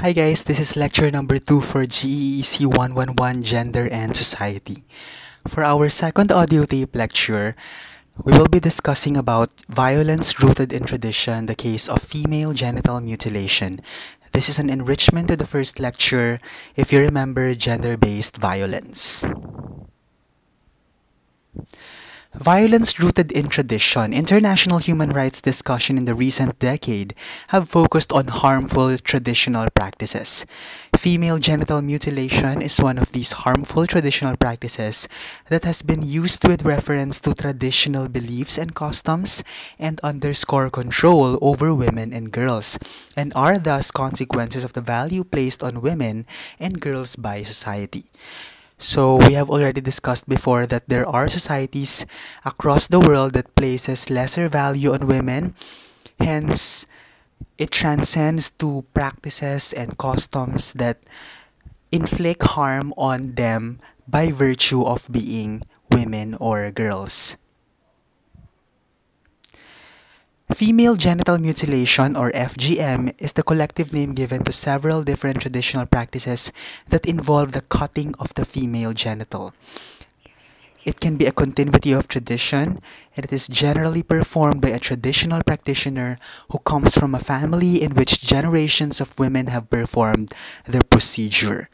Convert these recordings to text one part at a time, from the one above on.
Hi guys, this is lecture number 2 for GEEC 111 Gender and Society. For our second audio tape lecture, we will be discussing about violence rooted in tradition, the case of female genital mutilation. This is an enrichment to the first lecture, if you remember gender-based violence. Violence rooted in tradition. International human rights discussion in the recent decade have focused on harmful traditional practices. Female genital mutilation is one of these harmful traditional practices that has been used with reference to traditional beliefs and customs and underscore control over women and girls, and are thus consequences of the value placed on women and girls by society. So we have already discussed before that there are societies across the world that places lesser value on women. Hence, it transcends to practices and customs that inflict harm on them by virtue of being women or girls. Female genital mutilation, or FGM, is the collective name given to several different traditional practices that involve the cutting of the female genital. It can be a continuity of tradition, and it is generally performed by a traditional practitioner who comes from a family in which generations of women have performed the procedure.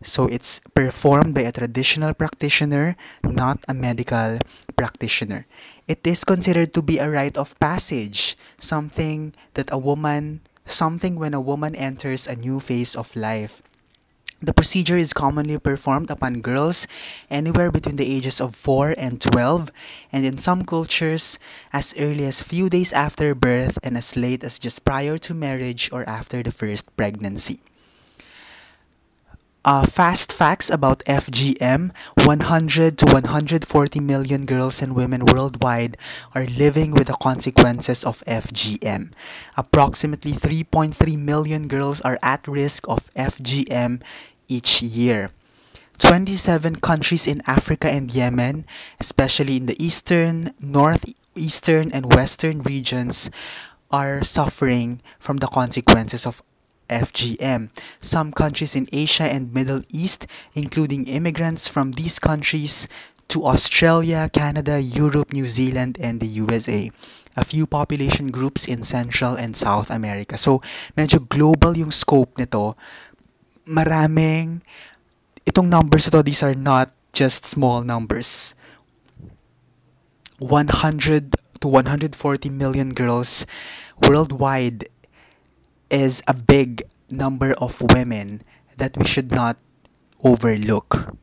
So it's performed by a traditional practitioner, not a medical practitioner. It is considered to be a rite of passage, something when a woman enters a new phase of life. The procedure is commonly performed upon girls anywhere between the ages of 4 and 12, and in some cultures, as early as few days after birth and as late as just prior to marriage or after the first pregnancy. Fast facts about FGM: 100 to 140 million girls and women worldwide are living with the consequences of FGM. Approximately 3.3 million girls are at risk of FGM each year. 27 countries in Africa and Yemen, especially in the eastern, northeastern, and western regions, are suffering from the consequences of FGM. Some countries in Asia and Middle East, including immigrants from these countries to Australia, Canada, Europe, New Zealand, and the USA. A few population groups in Central and South America. So, medyo global yung scope nito. Itong numbers ito, these are not just small numbers. 100 to 140 million girls worldwide is a big number of women that we should not overlook.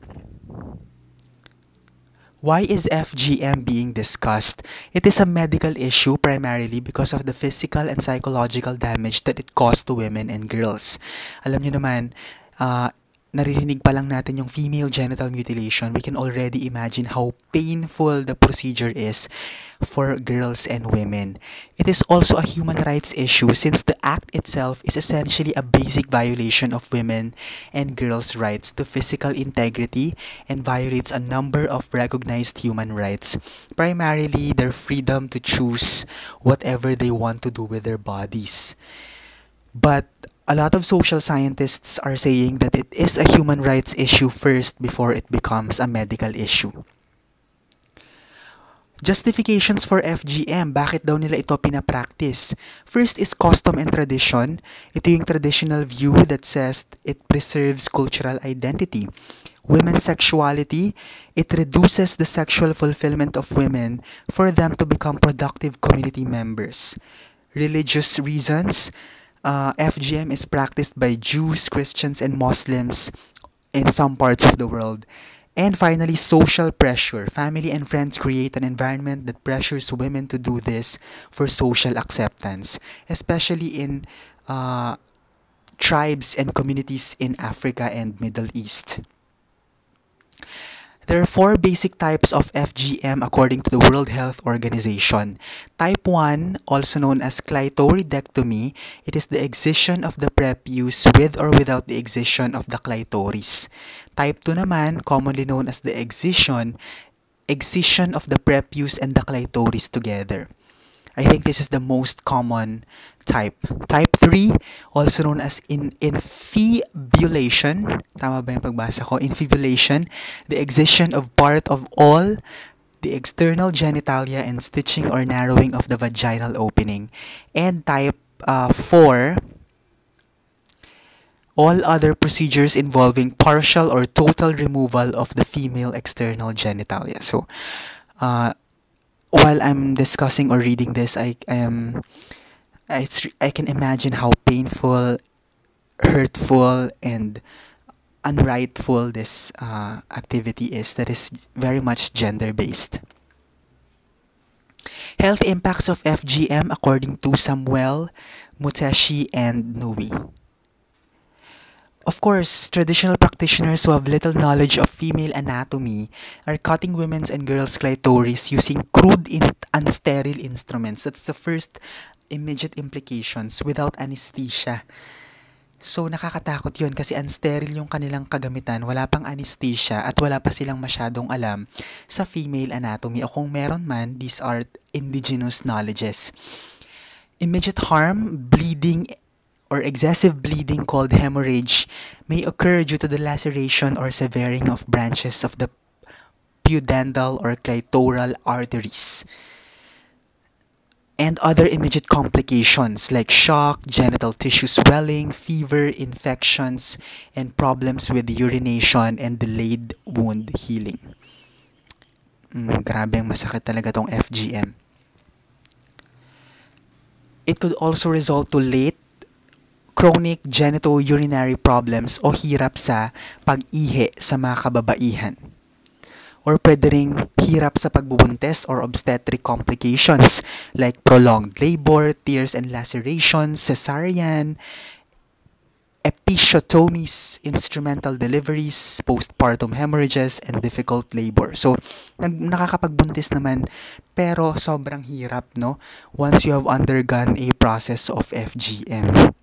Why is FGM being discussed? It is a medical issue primarily because of the physical and psychological damage that it caused to women and girls. Alam niyo naman, naririnig pa lang natin yung female genital mutilation, we can already imagine how painful the procedure is for girls and women. It is also a human rights issue since the act itself is essentially a basic violation of women and girls' rights to physical integrity and violates a number of recognized human rights, primarily their freedom to choose whatever they want to do with their bodies. But a lot of social scientists are saying that it is a human rights issue first before it becomes a medical issue. Justifications for FGM, bakit daw nila ito pinapractice? First is custom and tradition. Ito yung traditional view that says it preserves cultural identity. Women's sexuality, it reduces the sexual fulfillment of women for them to become productive community members. Religious reasons, FGM is practiced by Jews, Christians, and Muslims in some parts of the world. And finally, social pressure. Family and friends create an environment that pressures women to do this for social acceptance, especially in tribes and communities in Africa and Middle East. There are 4 basic types of FGM according to the World Health Organization. Type 1, also known as clitoridectomy, it is the excision of the prepuce with or without the excision of the clitoris. Type 2 naman, commonly known as the excision of the prepuce and the clitoris together. I think this is the most common type. Type 3, also known as infibulation. Tama ba yung pagbasa ko? Infibulation, the excision of part of all the external genitalia and stitching or narrowing of the vaginal opening. And type 4, all other procedures involving partial or total removal of the female external genitalia. So, while I'm discussing or reading this, I can imagine how painful, hurtful, and unrightful this activity is that is very much gender-based. Health impacts of FGM according to Samuel, Muteshi, and Nui. Of course, traditional practitioners who have little knowledge of female anatomy are cutting women's and girls' clitoris using crude unsterile instruments. That's the first immediate implications without anesthesia. So, nakakatakot yun kasi unsterile yung kanilang kagamitan, wala pang anesthesia at wala pa silang masyadong alam sa female anatomy o kung meron man, these are indigenous knowledges. Immediate harm, bleeding, or excessive bleeding called hemorrhage may occur due to the laceration or severing of branches of the pudendal or clitoral arteries. And other immediate complications like shock, genital tissue swelling, fever, infections, and problems with urination and delayed wound healing. Grabe ang masakit talaga tong FGM. It could also result to late chronic genitourinary problems o hirap sa pag-ihi sa mga kababaihan. Or pwede ring hirap sa pagbubuntis or obstetric complications like prolonged labor, tears and lacerations, cesarean, episiotomies, instrumental deliveries, postpartum hemorrhages, and difficult labor. So, nakakapagbuntis naman pero sobrang hirap, no? Once you have undergone a process of FGM.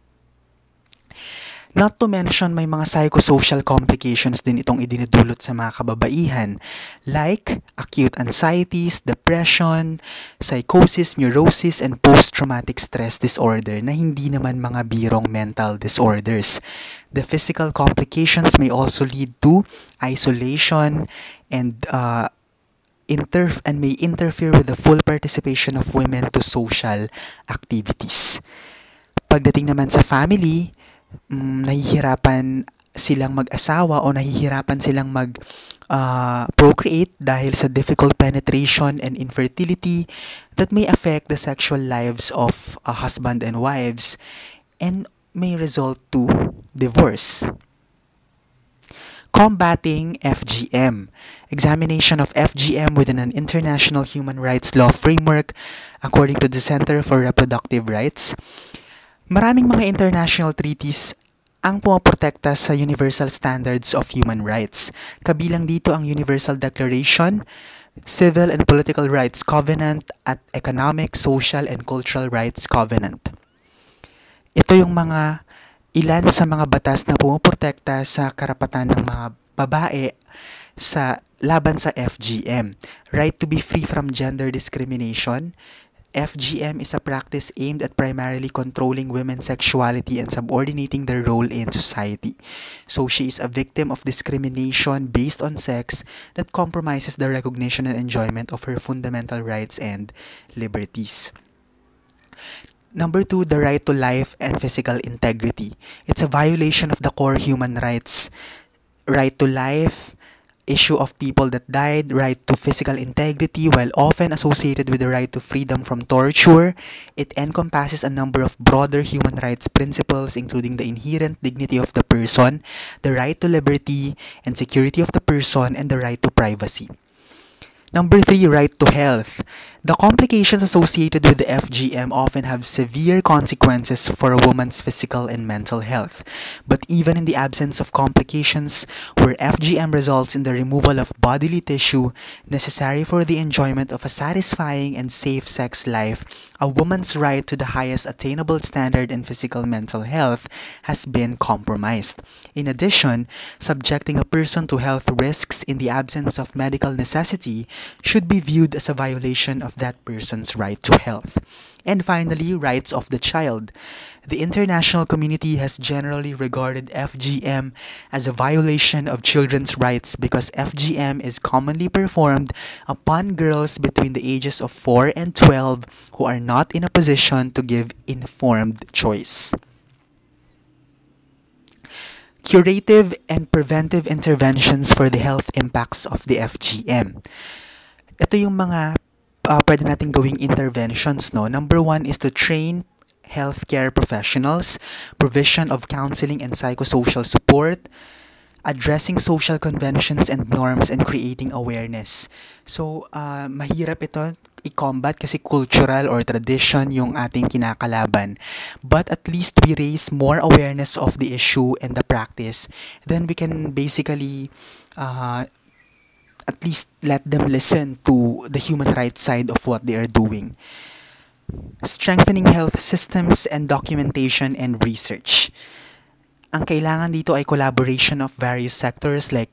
Not to mention, may mga psychosocial complications din itong idinudulot sa mga kababaihan like acute anxieties, depression, psychosis, neurosis, and post-traumatic stress disorder na hindi naman mga birong mental disorders. The physical complications may also lead to isolation and may interfere with the full participation of women to social activities. Pagdating naman sa family, nahihirapan silang mag-asawa o nahihirapan silang procreate dahil sa difficult penetration and infertility that may affect the sexual lives of husband and wives and may result to divorce. Combating FGM. Examination of FGM within an international human rights law framework according to the Center for Reproductive Rights. Maraming mga international treaties ang pumaprotekta sa universal standards of human rights. Kabilang dito ang Universal Declaration, Civil and Political Rights Covenant at Economic, Social and Cultural Rights Covenant. Ito yung ilan sa mga batas na pumaprotekta sa karapatan ng mga babae sa laban sa FGM. Right to be free from gender discrimination. FGM is a practice aimed at primarily controlling women's sexuality and subordinating their role in society. So she is a victim of discrimination based on sex that compromises the recognition and enjoyment of her fundamental rights and liberties. Number 2, the right to life and physical integrity. It's a violation of the core human rights. Right to life, issue of people that died, right to physical integrity, while often associated with the right to freedom from torture. It encompasses a number of broader human rights principles, including the inherent dignity of the person, the right to liberty and security of the person, and the right to privacy. Number 3, right to health. The complications associated with the FGM often have severe consequences for a woman's physical and mental health. But even in the absence of complications, where FGM results in the removal of bodily tissue necessary for the enjoyment of a satisfying and safe sex life, a woman's right to the highest attainable standard in physical mental health has been compromised. In addition, subjecting a person to health risks in the absence of medical necessity should be viewed as a violation of that person's right to health. And finally, rights of the child. The international community has generally regarded FGM as a violation of children's rights because FGM is commonly performed upon girls between the ages of 4 and 12 who are not in a position to give informed choice. Curative and preventive interventions for the health impacts of the FGM. Ito yung mga pwede nating gawing interventions, no? Number one is to train healthcare professionals, provision of counseling and psychosocial support, addressing social conventions and norms, and creating awareness. So, mahirap ito i-combat kasi cultural or tradition yung ating kinakalaban. But at least we raise more awareness of the issue and the practice. Then we can basically at least let them listen to the human rights side of what they are doing. Strengthening health systems and documentation and research. Ang kailangan dito ay collaboration of various sectors like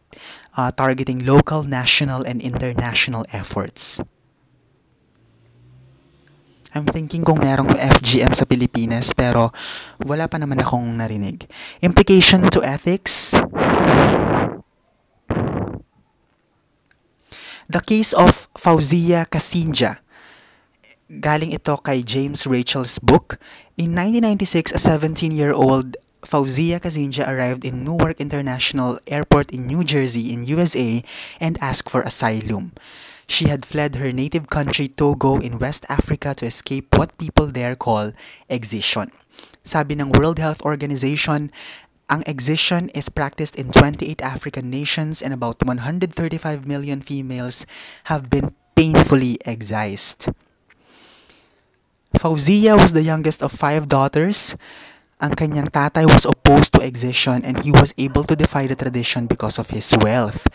targeting local, national, and international efforts. I'm thinking kung merong FGM sa Pilipinas pero wala pa naman akong narinig. Implication to ethics. The case of Fauzia Kasinja. Galing ito kay James Rachel's book. In 1996, a 17-year-old Fauzia Kasinja arrived in Newark International Airport in New Jersey in USA and asked for asylum. She had fled her native country Togo in West Africa to escape what people there call excision. Sabi ng World Health Organization, ang excision is practiced in 28 African nations and about 135 million females have been painfully excised. Fauzia was the youngest of 5 daughters. Ang kanyang tatay was opposed to excision and he was able to defy the tradition because of his wealth.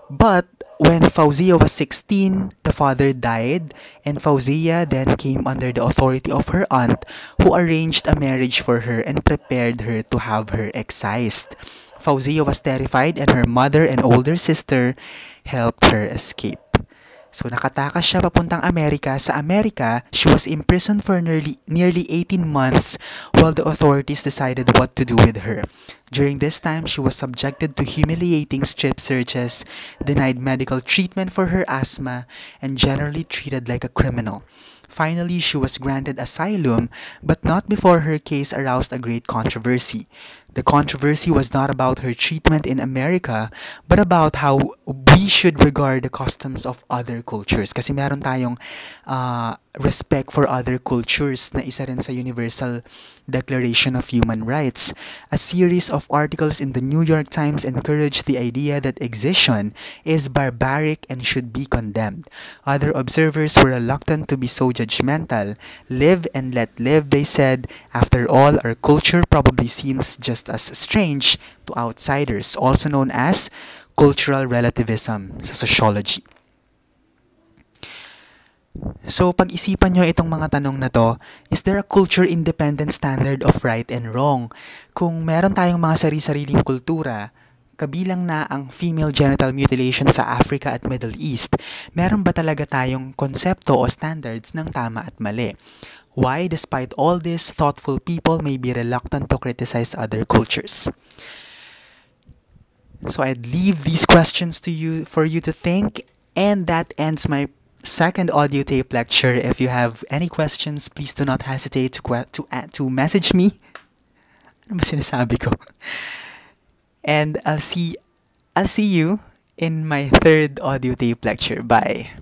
But when Fauzia was 16, the father died and Fauzia then came under the authority of her aunt who arranged a marriage for her and prepared her to have her excised. Fauzia was terrified and her mother and older sister helped her escape. So nakatakas siya papuntang Amerika. Sa Amerika, she was imprisoned for nearly 18 months while the authorities decided what to do with her. During this time, she was subjected to humiliating strip searches, denied medical treatment for her asthma, and generally treated like a criminal. Finally, she was granted asylum, but not before her case aroused a great controversy. The controversy was not about her treatment in America, but about how we should regard the customs of other cultures. Kasi meron tayong respect for other cultures na isa rin sa Universal Declaration of Human Rights. A series of articles in the New York Times encouraged the idea that excision is barbaric and should be condemned. Other observers were reluctant to be so judgmental. Live and let live, they said. After all, our culture probably seems just as strange to outsiders, also known as cultural relativism sa sociology. So, pag-isipan nyo itong mga tanong na to, is there a culture-independent standard of right and wrong? Kung meron tayong mga sari-sariling kultura, kabilang na ang female genital mutilation sa Africa at Middle East, meron ba talaga tayong konsepto o standards ng tama at mali? Why, despite all this, thoughtful people may be reluctant to criticize other cultures? So, I'd leave these questions to you for you to think, and that ends my second audio tape lecture. If you have any questions, please do not hesitate to message me. Ano ba sinasabi ko? And I'll see you in my third audio tape lecture. Bye.